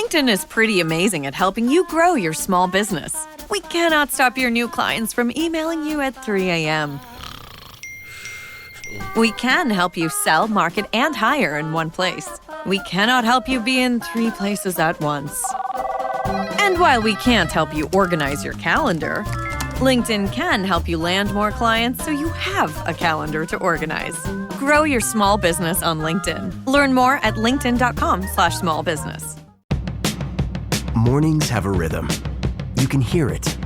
LinkedIn is pretty amazing at helping you grow your small business. We cannot stop your new clients from emailing you at 3 a.m. We can help you sell, market, and hire in one place. We cannot help you be in 3 places at once. And while we can't help you organize your calendar, LinkedIn can help you land more clients so you have a calendar to organize. Grow your small business on LinkedIn. Learn more at linkedin.com/smallbusiness. Mornings have a rhythm. You can hear it,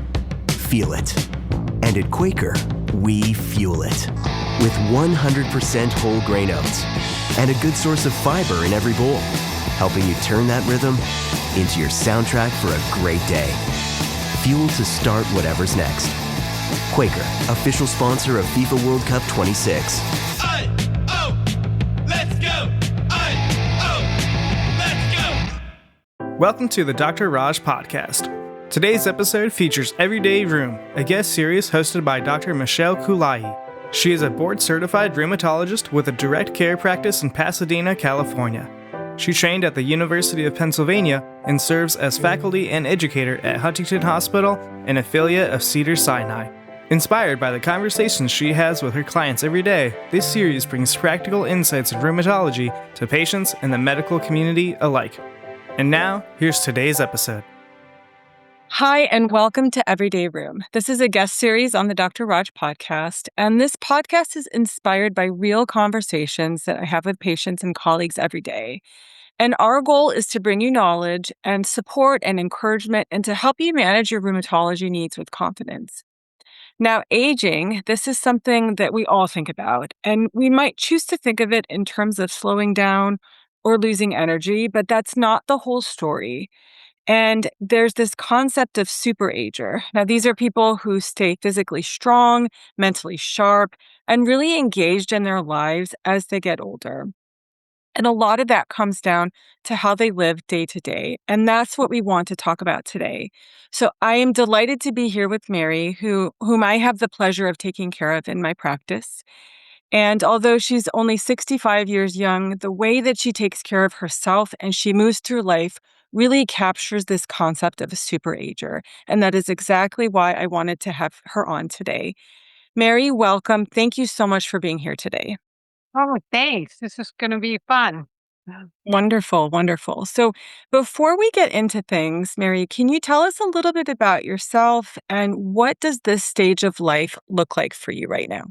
feel it. And at Quaker, we fuel it. With 100% whole grain oats and a good source of fiber in every bowl, helping you turn that rhythm into your soundtrack for a great day. Fuel to start whatever's next. Quaker, official sponsor of FIFA World Cup 26. Let's go! Let's go! Welcome to the Dr. Raj podcast. Today's episode features Everyday Rheum, a guest series hosted by Dr. Michelle Koolaee. She is a board-certified rheumatologist with a direct care practice in Pasadena, California. She trained at the University of Pennsylvania and serves as faculty and educator at Huntington Hospital, an affiliate of Cedars-Sinai. Inspired by the conversations she has with her clients every day, this series brings practical insights in rheumatology to patients and the medical community alike. And now, here's today's episode. Hi, and welcome to Everyday Rheum. This is a guest series on the Dr. Raj podcast, and this podcast is inspired by real conversations that I have with patients and colleagues every day. And our goal is to bring you knowledge and support and encouragement and to help you manage your rheumatology needs with confidence. Now, aging, this is something that we all think about, and we might choose to think of it in terms of slowing down or losing energy, but that's not the whole story. And there's this concept of Super-Ager. Now, these are people who stay physically strong, mentally sharp, and really engaged in their lives as they get older. And a lot of that comes down to how they live day to day. And that's what we want to talk about today. So I am delighted to be here with Mary, whom I have the pleasure of taking care of in my practice. And although she's only 65 years young, the way that she takes care of herself and she moves through life really captures this concept of a super-ager. And that is exactly why I wanted to have her on today. Mary, welcome. Thank you so much for being here today. Oh, thanks. This is going to be fun. Wonderful, wonderful. So before we get into things, Mary, can you tell us a little bit about yourself and what does this stage of life look like for you right now?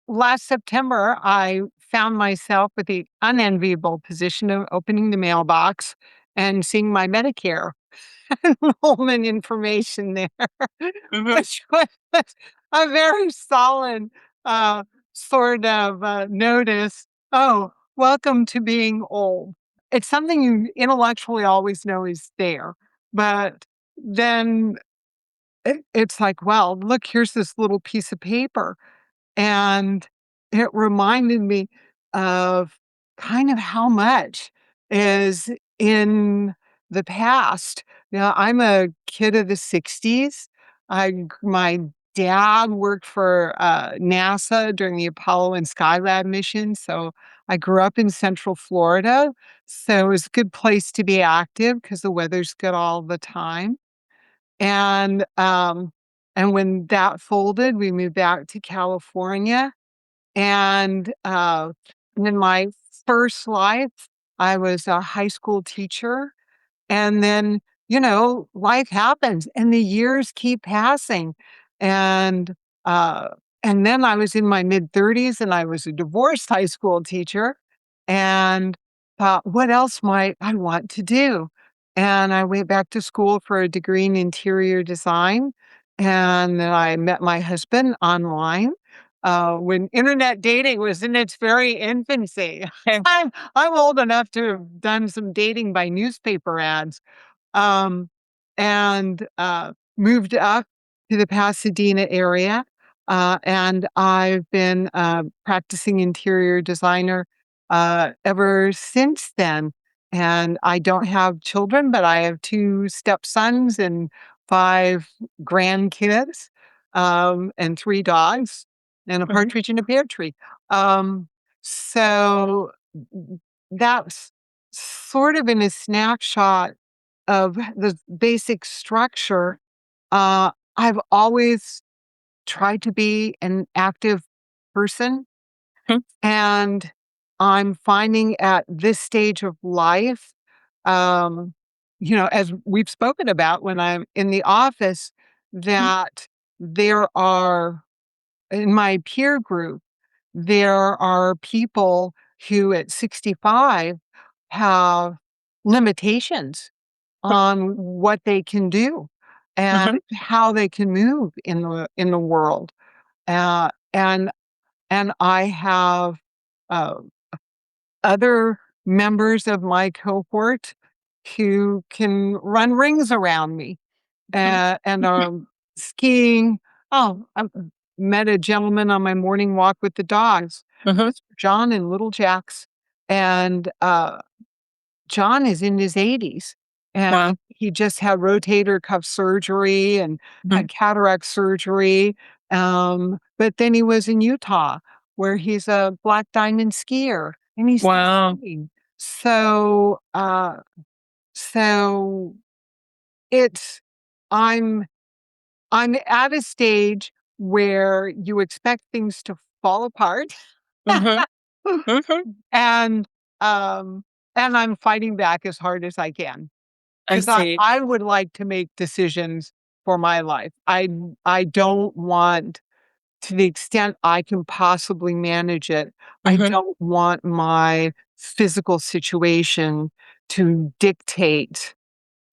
Last September, I found myself with the unenviable position of opening the mailbox and seeing my Medicare enrollment information there, which was a very solid sort of notice. Oh, welcome to being old. It's something you intellectually always know is there, but then it's like, well, look, here's this little piece of paper. And it reminded me of kind of how much is in the past. Now, I'm a kid of the 60s. My dad worked for NASA during the Apollo and Skylab missions. So I grew up in Central Florida. So it was a good place to be active because the weather's good all the time. And when that folded, we moved back to California. And in my first life, I was a high school teacher. And then, life happens and the years keep passing. And uh, and then I was in my mid-30s and I was a divorced high school teacher and thought, what else might I want to do? And I went back to school for a degree in interior design. And then I met my husband online when internet dating was in its very infancy. I'm old enough to have done some dating by newspaper ads, um, and moved up to the Pasadena area. And I've been practicing interior designer ever since then. And I don't have children, but I have 2 stepsons and 5 grandkids, and 3 dogs and a Mhm. partridge in a pear tree. So that's sort of in a snapshot of the basic structure, I've always tried to be an active person. Hmm. And I'm finding at this stage of life, um, as we've spoken about when I'm in the office, that there are, in my peer group, there are people who at 65 have limitations on what they can do and Mhm. how they can move in the world. And I have uh, other members of my cohort who can run rings around me and are skiing. Oh, I met a gentleman on my morning walk with the dogs, Mhm. Mr. John and Little Jacks, and John is in his 80s, Wow. and he just had rotator cuff surgery and Mhm. had cataract surgery, but then he was in Utah, where he's a black diamond skier, and he's still Wow. skiing. So, so it's I'm I'm at a stage where you expect things to fall apart. Mhm. Mhm. And, um, and I'm fighting back as hard as I can, I 'cause see. I would like to make decisions for my life. I don't want, to the extent I can possibly manage it, I Mhm. don't want my physical situation to dictate,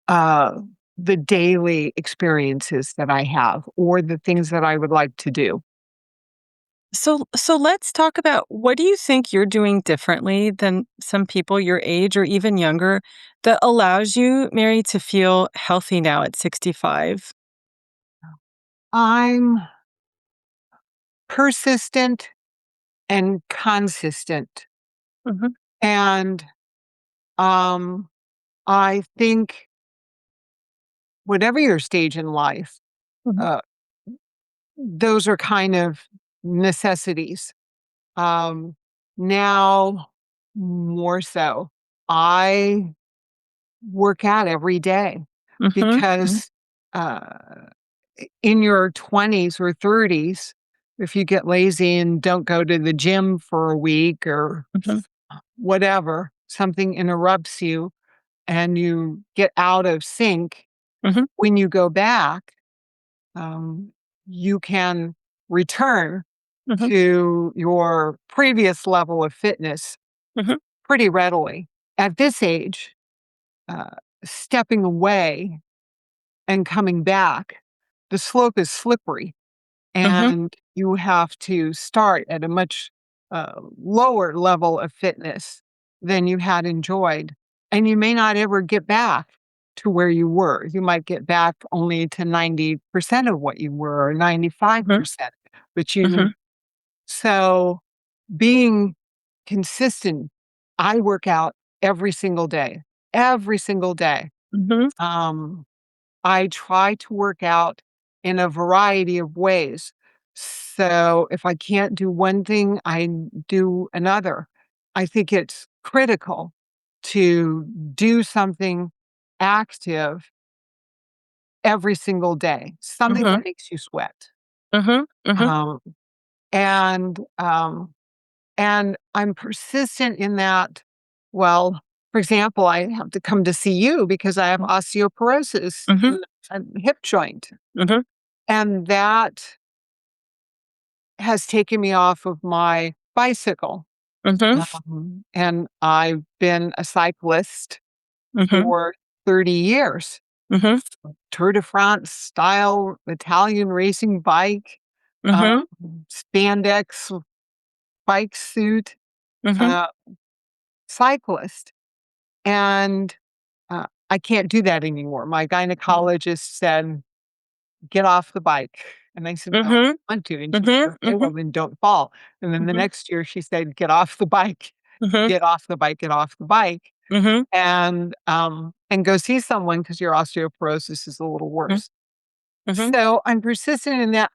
uh, the daily experiences that I have or the things that I would like to do. So let's talk about what do you think you're doing differently than some people your age or even younger that allows you, Mary, to feel healthy now at 65? I'm persistent and consistent. Mhm. And, um, I think whatever your stage in life, Mhm. uh, those are kind of necessities. Um, Now more so, I work out every day Mhm. because, uh, in your 20s or 30s, if you get lazy and don't go to the gym for a week or Mhm. whatever, something interrupts you and you get out of sync, Mhm. when you go back, um, you can return Mhm. to your previous level of fitness Mhm. pretty readily. At this age, uh, stepping away and coming back, the slope is slippery, Mhm. and you have to start at a much lower level of fitness than you had enjoyed. And you may not ever get back to where you were. You might get back only to 90% of what you were or Mhm. 95%. But Mhm. so being consistent, I work out every single day, every single day. Mhm. Um, I try to work out in a variety of ways. So if I can't do one thing, I do another. I think it's critical to do something active every single day, something that Mhm. makes you sweat. Mhm. Mhm. Um, and and I'm persistent in that. Well, for example, I have to come to see you because I have osteoporosis Mhm. in a hip joint. Mhm. And that has taken me off of my bicycle. Mhm. And I've been a cyclist Mhm. for 30 years. Mhm. Tour de France style Italian racing bike, um, Mhm. spandex bike suit, Mhm. uh, cyclist. And I can't do that anymore. My gynecologist said, "Get off the bike." And I said, "Well, Mhm. I want to." And she said, Mhm. "Okay, well, Mhm. then don't fall." And then the Mhm. next year she said, "Get off the bike, Mhm. get off the bike, get off the bike, Mhm. and go see someone because your osteoporosis is a little Mhm. worse." Mhm. So I'm persistent in that.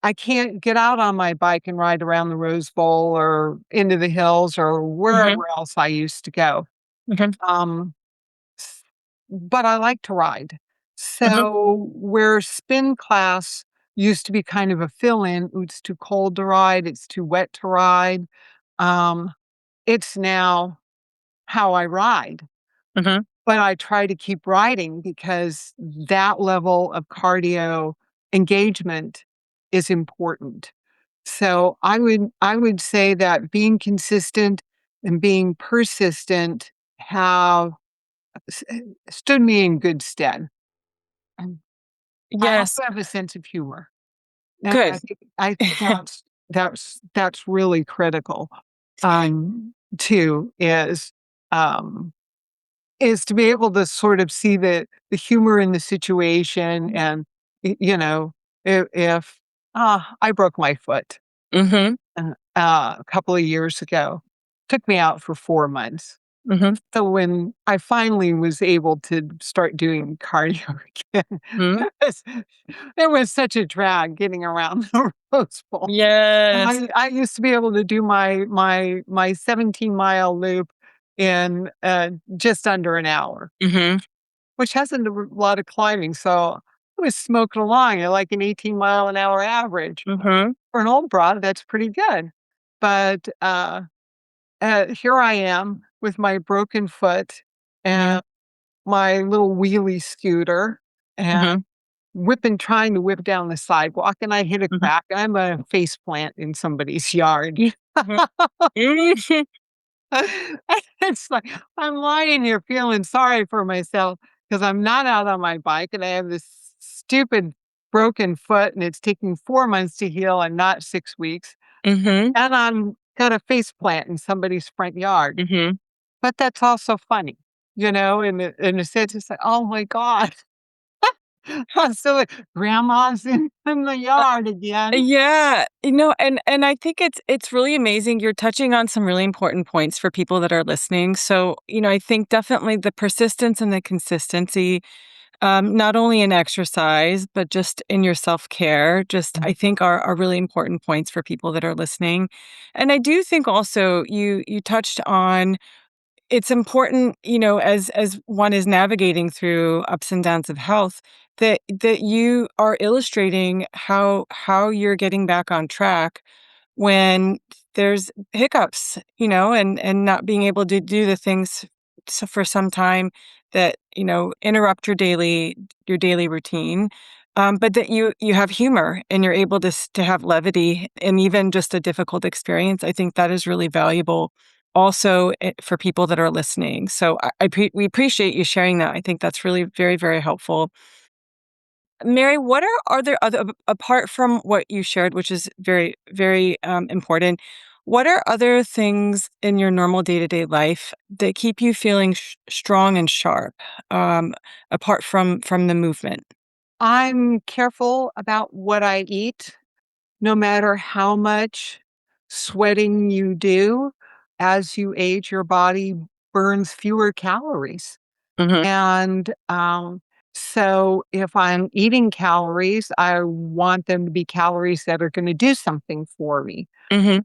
I can't get out on my bike and ride around the Rose Bowl or into the hills or wherever else I used to go. Mhm. Um, s- but I like to ride. Mhm. So where spin class used to be kind of a fill-in, "Ooh, it's too cold to ride, it's too wet to ride. Um, it's now how I ride. Mhm. But I try to keep riding because that level of cardio engagement is important. So I would say that being consistent and being persistent have s stood me in good stead. And I Yes. also have a sense of humor, and Good. I think that's really critical, too, um is to be able to sort of see the humor in the situation and, if I broke my foot, Mhm. a couple of years ago. Took me out for 4 months. Mhm. So when I finally was able to start doing cardio again, Mhm. it was such a drag getting around the Rose Bowl. Yes. I used to be able to do my 17-mile loop in, just under an hour, Mhm. which hasn't a lot of climbing, so I was smoking along at, like, an 18-mile-an-hour average. Mhm. For an old broad, that's pretty good, but, here I am with my broken foot Mhm. and my little wheelie scooter and Mhm. trying to whip down the sidewalk, and I hit a Mhm. crack, I'm a face plant in somebody's yard. Mhm. Mhm. It's like, I'm lying here feeling sorry for myself because 'cause I'm not out on my bike, and I have this stupid broken foot, and it's taking 4 months to heal and not 6 weeks, Mhm. and I'm got a face plant in somebody's front yard. Mhm. But that's also funny, in a sense, it's like, "Oh my god." So, like, grandma's in the yard again. Yeah, and I think it's really amazing. You're touching on some really important points for people that are listening. So, I think definitely the persistence and the consistency, not only in exercise, but just in your self-care, just I think are really important points for people that are listening. And I do think also you touched on it's important, as one is navigating through ups and downs of health, that you are illustrating how you're getting back on track when there's hiccups, and not being able to do the things for some time that, interrupt your daily routine. But that you have humor and you're able to have levity and even just a difficult experience. I think that is really valuable also for people that are listening. So we appreciate you sharing that. I think that's really very, very helpful. Mary, what are there other apart from what you shared, which is very, very important? What are other things in your normal day to day life that keep you feeling strong and sharp, apart from the movement? I'm careful about what I eat, no matter how much sweating you do. As you age, your body burns fewer calories. Hmm. And, so if I'm eating calories, I want them to be calories that are gonna do something for me. Hmm.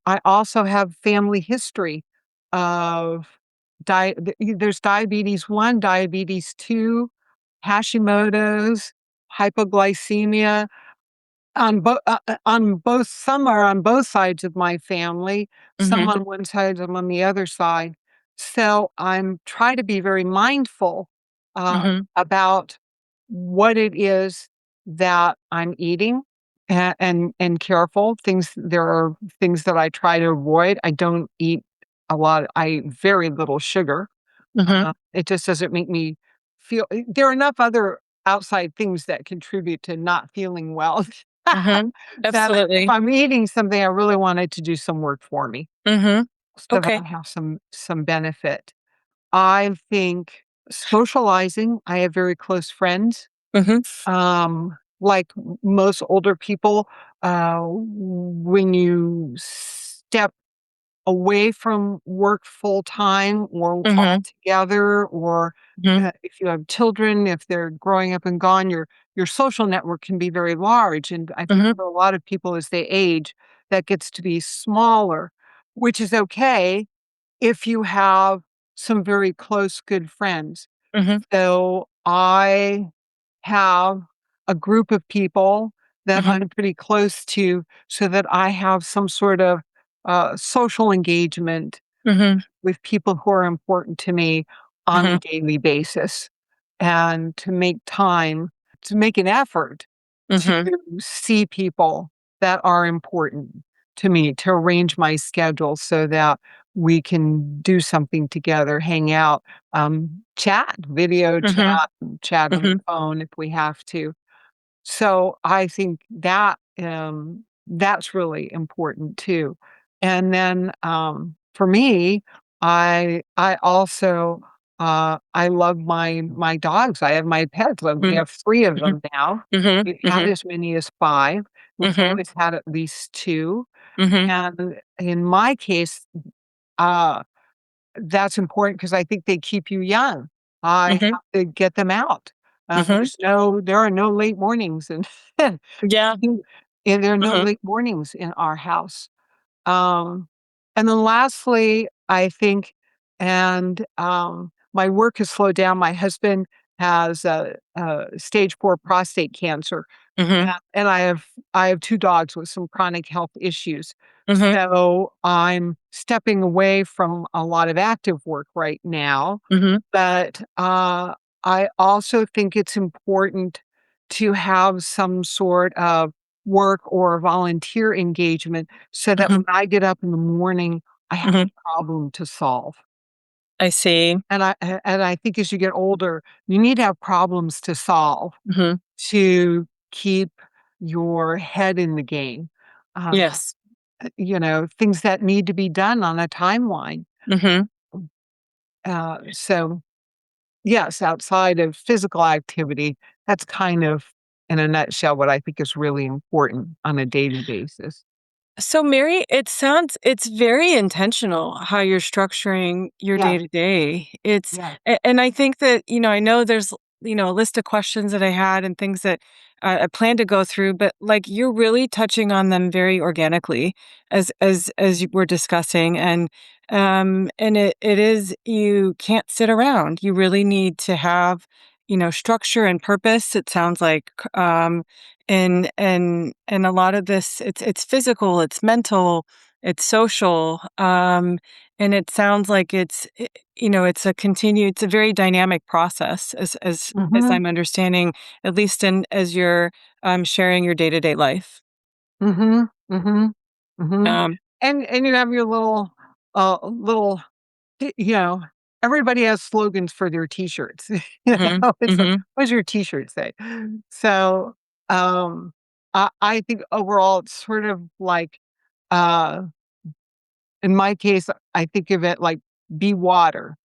I also have family history of there's diabetes 1, diabetes 2, Hashimoto's, hypoglycemia some are on both sides of my family, some Hmm. on one side, some on the other side. So I'm try to be very mindful, Hmm. about what it is that I'm eating and careful. There are things that I try to avoid. I don't eat I eat very little sugar. Hmm. It just doesn't make me feel there are enough other outside things that contribute to not feeling well Hmm. that if Absolutely. I'm eating something, I really want it to do some work for me Hmm. so that Okay. I have some benefit. I think socializing, I have very close friends. Hmm. Like most older people, when you step away from work full time or altogether, or if you have children, if they're growing up and gone, your social network can be very large. And I think for a lot of people as they age, that gets to be smaller, which is okay if you have some very close, good friends. So I have a group of people that I'm pretty close to so that I have some sort of social engagement with people who are important to me on a daily basis, and to make time, to make an effort to see people that are important to me, to arrange my schedule so that we can do something together, hang out, chat, video chat, chat on the phone if we have to. So I think that that's really important too. And then for me, I also I love my dogs. I have my pets. Well, we have three of them now. We've had as many as five. We've always had at least two. And in my case, uh, that's important because I think they keep you young. I have to get them out. There are no late mornings, and Yeah. and there are no late mornings in our house. Um, and then lastly, I think, and my work has slowed down. My husband has stage 4 prostate cancer, and I have two dogs with some chronic health issues. So I'm stepping away from a lot of active work right now, but I also think it's important to have some sort of work or volunteer engagement so that when I get up in the morning, I have a problem to solve. I see. And I think as you get older, you need to have problems to solve to keep your head in the game. Uh, Yes. things that need to be done on a timeline. So yes, outside of physical activity, that's kind of in a nutshell what I think is really important on a daily basis. So, Mary, it's very intentional how you're structuring your Yeah, day to day. yeah. And I think that, I know there's, a list of questions that I had and things that I plan to go through, but like you're really touching on them very organically as you were discussing. And it is, you can't sit around. You really need to have, structure and purpose. It sounds like, and a lot of this, it's physical, it's mental, it's social, and it sounds like it's a very dynamic process as Mhm, I'm understanding, at least in as you're sharing your day-to-day life. mhm, mhm, mhm. um And you have your little you know, everybody has slogans for their T-shirts. mhm, It's like, mhm, "What does your T-shirt say?" So, I think overall it's sort of like, uh in my case, I think of it like be water,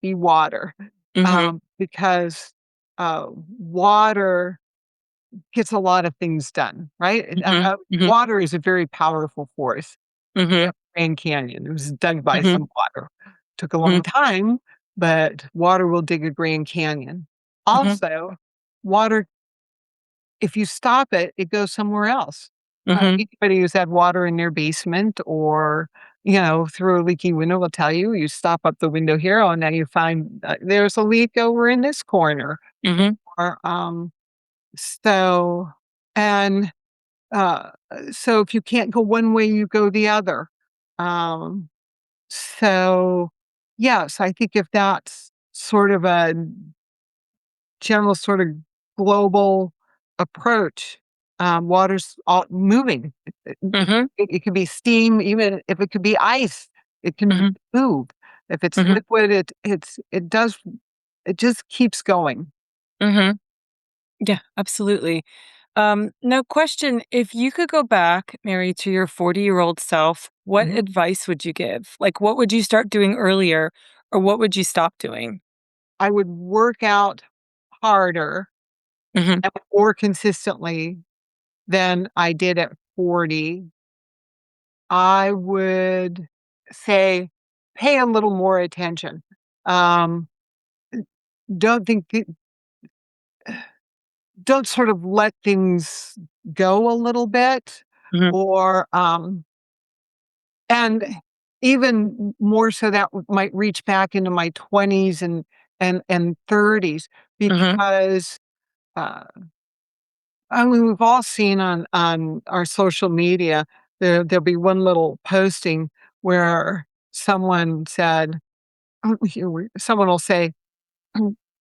mhm, because, water gets a lot of things done, right? And, mhm, mhm, water is a very powerful force. mhm, Grand Canyon, it was dug by mhm, some water. Took a long mhm, time, but water will dig a Grand Canyon. mhm, Also, water, if you stop it, it goes somewhere else. mhm, Anybody who's had water in their basement or, through a leaky window will tell you, you stop up the window here, oh, now you find there's a leak over in this corner. mhm, Or, so, and so if you can't go one way, you go the other. Um, so, yes, I think if that's sort of a general sort of global approach, water's all moving. It, mhm, it could be steam, even if it could be ice, it can mhm, move. If it's mhm, liquid, it just keeps going. mhm. Yeah, absolutely. Now, question: if you could go back, Mary, to your 40-year-old self, what Mhm. advice would you give? Like, what would you start doing earlier, or what would you stop doing? I would work out harder Mhm, and more consistently than I did at 40. I would. say, pay a little more attention. Um, don't think, don't sort of let things go a little bit, Mhm. or, and even more so that might reach back into my 20s and 30s, Mhm. because, uh, I mean, we've all seen on our social media, there'll be one little posting where someone said, someone will say,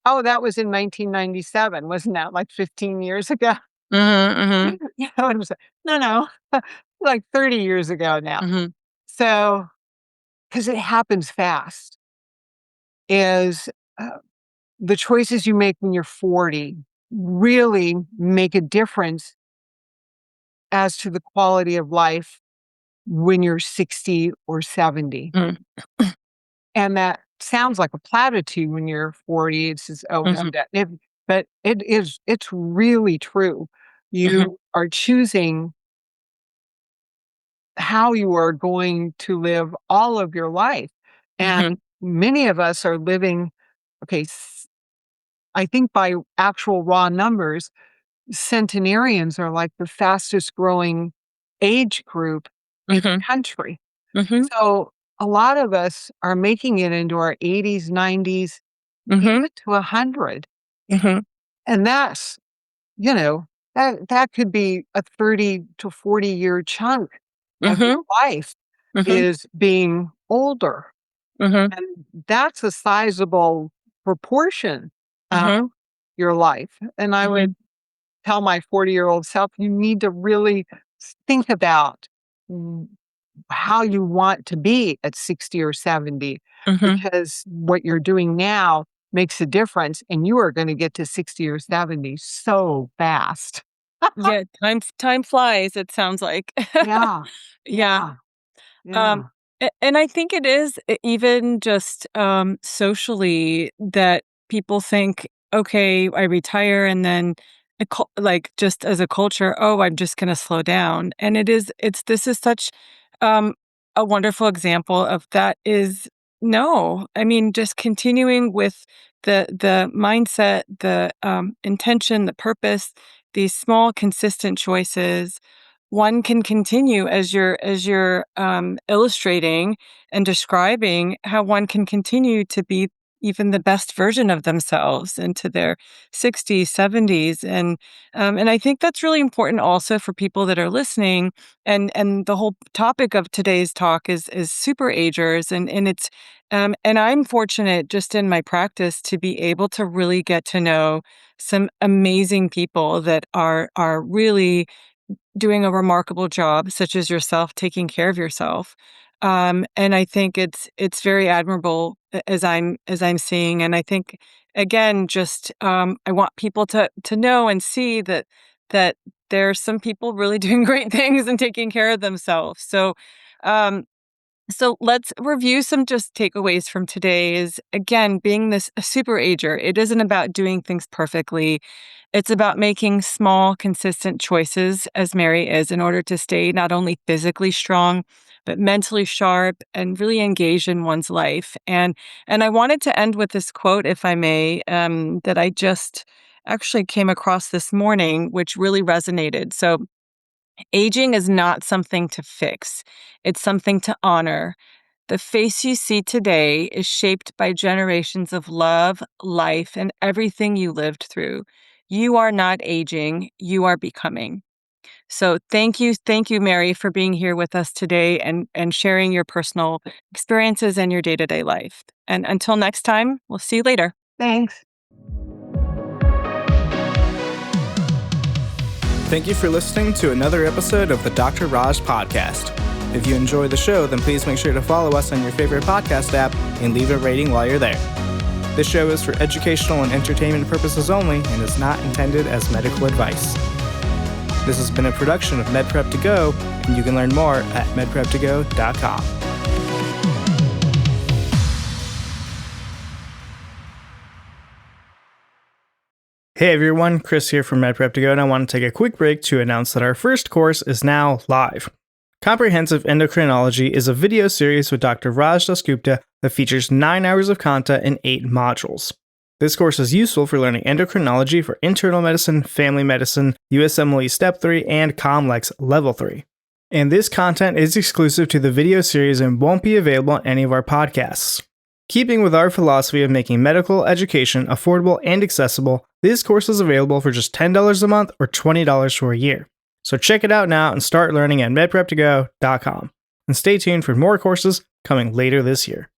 "Oh, that was in 1997. Wasn't that like 15 years ago?" Mhm. Mhm. And it's like, "No, no, like 30 years ago now." Mhm. So, because it happens fast, is, uh, the choices you make when you're 40 really make a difference as to the quality of life when you're 60 or 70. Mhm. And that sounds like a platitude when you're 40. It's just, "Oh, no, Mhm. that," but it's really true. Mhm. You are choosing how you are going to live all of your life. Mhm. And many of us are living, okay, I think by actual raw numbers, centenarians are like the fastest growing age group in the Mhm. country. Mhm. So a lot of us are making it into our 80s, 90s, Mhm. even to 100. Mhm. And that's, you know, that could be a 30 to 40-year chunk of your Mhm. life Mhm. is being older. Mhm. And that's a sizable proportion of Mhm. your life. And I would Mhm. tell my 40-year-old self, you need to really think about, mm, how you want to be at 60 or 70, Mhm. because what you're doing now makes a difference, and you are going to get to 60 or 70 so fast. Yeah, time flies, it sounds like. Yeah. Yeah. Yeah. Um, Yeah. and I think it is even just socially that people think, okay, I retire and then like just as a culture, oh, I'm just going to slow down. And this is such um, a wonderful example of that is no. I mean, just continuing with the mindset, the intention, the purpose, these small, consistent choices one can continue as you're illustrating and describing how one can continue to be even the best version of themselves into their 60s 70s and I think that's really important also for people that are listening and the whole topic of today's talk is super agers and it's and I'm fortunate just in my practice to be able to really get to know some amazing people that are really doing a remarkable job, such as yourself, taking care of yourself. And I think it's very admirable as I'm seeing. And I think again, just I want people to know and see that there's some people really doing great things and taking care of themselves. Um, so let's review some just takeaways from today is again, being this a super ager, it isn't about doing things perfectly. It's about making small, consistent choices as Mary is in order to stay not only physically strong, but mentally sharp and really engaged in one's life. And I wanted to end with this quote, if I may, that I just actually came across this morning, which really resonated. So aging is not something to fix. It's something to honor. The face you see today is shaped by generations of love, life, and everything you lived through. You are not aging, you are becoming. So thank you, Mary, for being here with us today and sharing your personal experiences and your day-to-day life. And until next time, we'll see you later. Thanks. Thank you for listening to another episode of the Dr. Raj podcast. If you enjoy the show, then please make sure to follow us on your favorite podcast app and leave a rating while you're there. This show is for educational and entertainment purposes only and is not intended as medical advice. This has been a production of MedPrep to Go, and you can learn more at medprep2go.com. Hey everyone, Chris here from MedPrep to Go, and I want to take a quick break to announce that our first course is now live. Comprehensive Endocrinology is a video series with Dr. Raj Dasgupta that features 9 hours of content in 8 modules. This course is useful for learning endocrinology for internal medicine, family medicine, USMLE Step 3, and COMLEX Level 3. And this content is exclusive to the video series and won't be available on any of our podcasts. Keeping with our philosophy of making medical education affordable and accessible, this course is available for just $10 a month or $20 for a year. So check it out now and start learning at medprep2go.com. And stay tuned for more courses coming later this year.